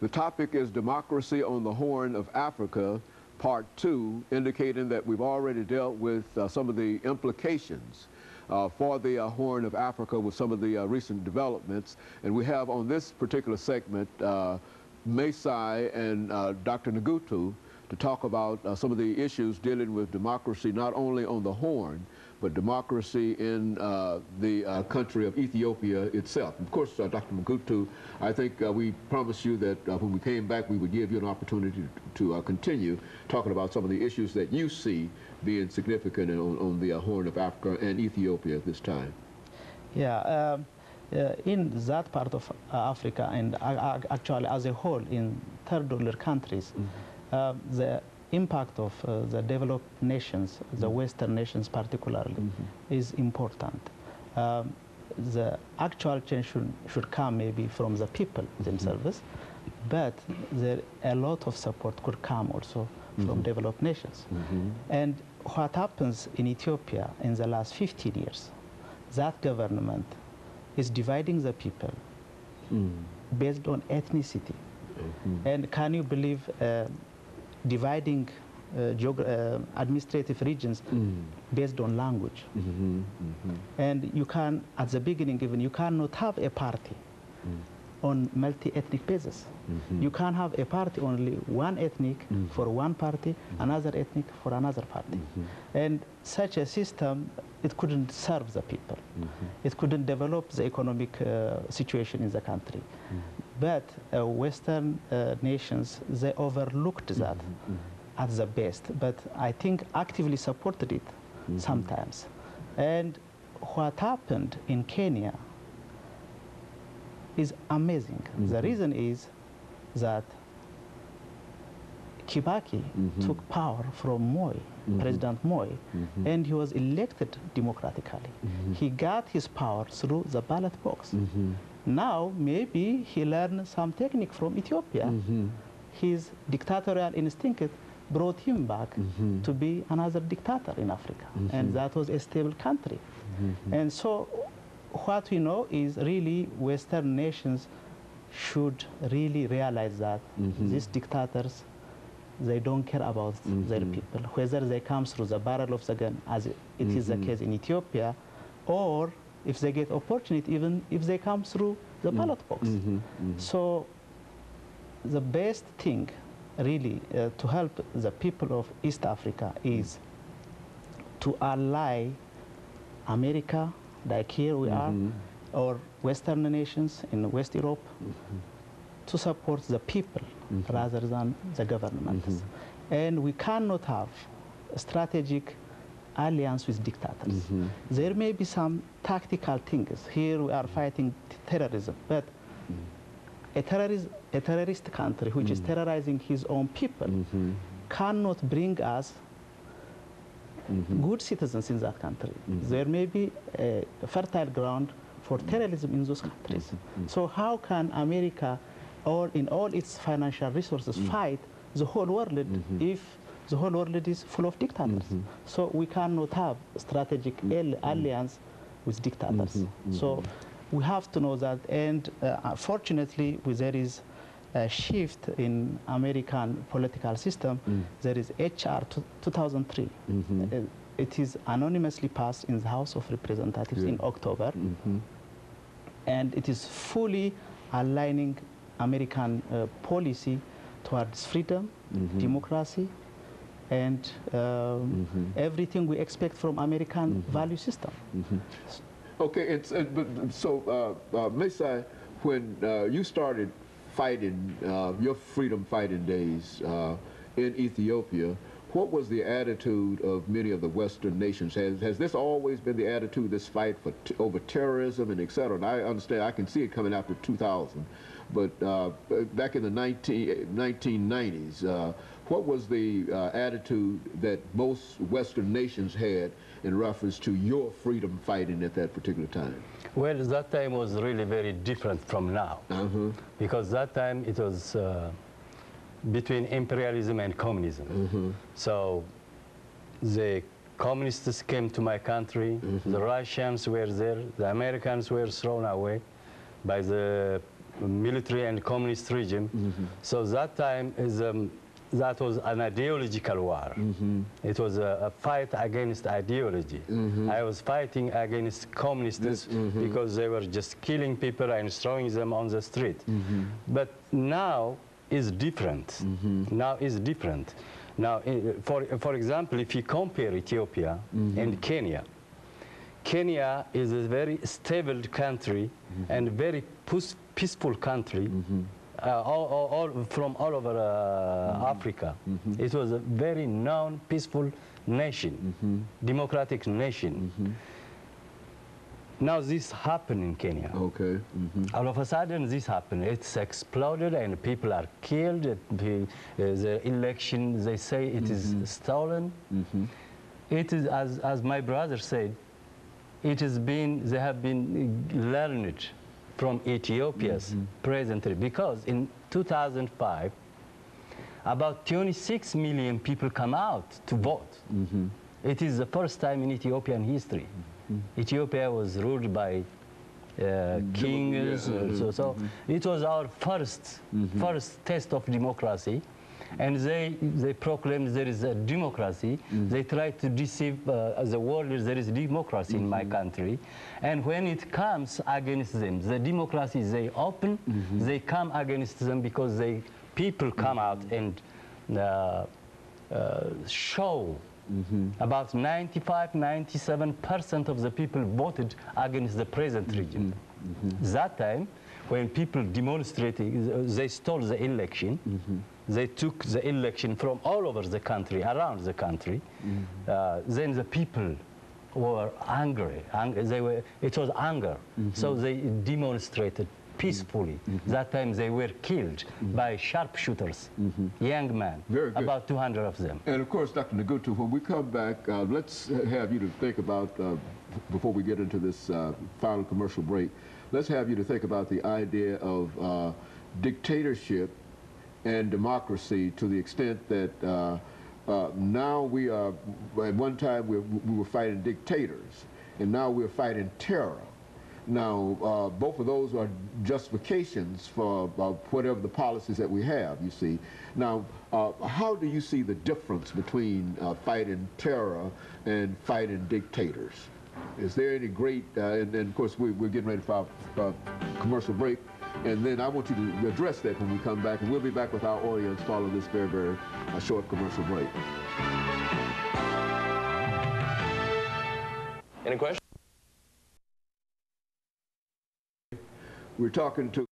The topic is Democracy on the Horn of Africa, Part 2, indicating that we've already dealt with some of the implications for the Horn of Africa with some of the recent developments. And we have on this particular segment Masai and Dr. Nagatu to talk about some of the issues dealing with democracy not only on the Horn, but democracy in the country of Ethiopia itself. Of course, Dr. Nagatu, I think we promised you that when we came back, we would give you an opportunity to continue talking about some of the issues that you see being significant on the Horn of Africa and Ethiopia at this time. Yeah, in that part of Africa, and actually as a whole in third world countries, the impact of the developed nations, the Western nations particularly, is important. The actual change should come maybe from the people themselves, but a lot of support could come also from developed nations. And what happens in Ethiopia in the last 15 years, that government is dividing the people based on ethnicity. And can you believe dividing administrative regions based on language? And you can, at the beginning even, you cannot have a party on multi-ethnic basis. You can't have a party only one ethnic for one party, another ethnic for another party. And such a system, it couldn't serve the people. It couldn't develop the economic situation in the country. But Western nations, they overlooked that at the best, but I think actively supported it sometimes. And what happened in Kenya is amazing. The reason is that Kibaki took power from Moi, President Moi, and he was elected democratically. He got his power through the ballot box. Now, maybe he learned some technique from Ethiopia. His dictatorial instinct brought him back to be another dictator in Africa, and that was a stable country. And so what we know is really Western nations should really realize that these dictators, they don't care about their people, whether they come through the barrel of the gun, as it is the case in Ethiopia, or if they get opportunity, even if they come through the ballot box. So the best thing really to help the people of East Africa is to ally America, like here we are, or Western nations in West Europe, to support the people rather than the governments. And we cannot have a strategic alliance with dictators. There may be some tactical things. Here we are fighting terrorism, but a terrorist country which is terrorizing his own people cannot bring us good citizens in that country. There may be a fertile ground for terrorism in those countries. So how can America, or in all its financial resources, fight the whole world if the whole world is full of dictators? So we cannot have a strategic alliance with dictators. So we have to know that, and fortunately, there is a shift in American political system. There is HR 2003. It is anonymously passed in the House of Representatives in October, and it is fully aligning American policy towards freedom, democracy, and everything we expect from American value system. Okay, so Masai, when you started fighting your freedom fighting days in Ethiopia, what was the attitude of many of the Western nations? Has this always been the attitude, this fight for over terrorism and et cetera? And I understand, I can see it coming after 2000, but back in the 1990s, what was the attitude that most Western nations had in reference to your freedom fighting at that particular time? Well, that time was really very different from now, because that time it was between imperialism and communism. So the communists came to my country, the Russians were there, the Americans were thrown away by the military and communist regime. So that time is that was an ideological war. It was a fight against ideology. I was fighting against communists because they were just killing people and throwing them on the street. But now is different. Now is different. Now, for example, if you compare Ethiopia and Kenya, Kenya is a very stable country and very peaceful country. From all over Africa. It was a very known, peaceful nation, democratic nation. Now this happened in Kenya. Okay. All of a sudden this happened. It's exploded and people are killed. The election, they say it is stolen. It is, as my brother said, it has been, they have been learned from Ethiopia's presently, because in 2005, about 26 million people come out to vote. It is the first time in Ethiopian history. Ethiopia was ruled by kings, so it was our first test of democracy. And they proclaimed there is a democracy. They tried to deceive the world there is democracy in my country. And when it comes against them, the democracy they open, they come against them because people come out and show about 95–97% of the people voted against the present regime. That time, when people demonstrated, they stole the election. They took the election from all over the country, around the country. Then the people were angry. It was anger. So they demonstrated peacefully. That time they were killed by sharpshooters, young men, about 200 of them. And of course, Dr. Nagatu, when we come back, let's have you to think about, before we get into this final commercial break, let's have you to think about the idea of dictatorship and democracy, to the extent that now we are, at one time we were fighting dictators, and now we're fighting terror. Now, both of those are justifications for whatever the policies that we have, you see. Now, how do you see the difference between fighting terror and fighting dictators? Is there any great, and of course we're getting ready for our commercial break, and then I want you to address that when we come back, and we'll be back with our audience following this very, very short commercial break. Any questions? We're talking to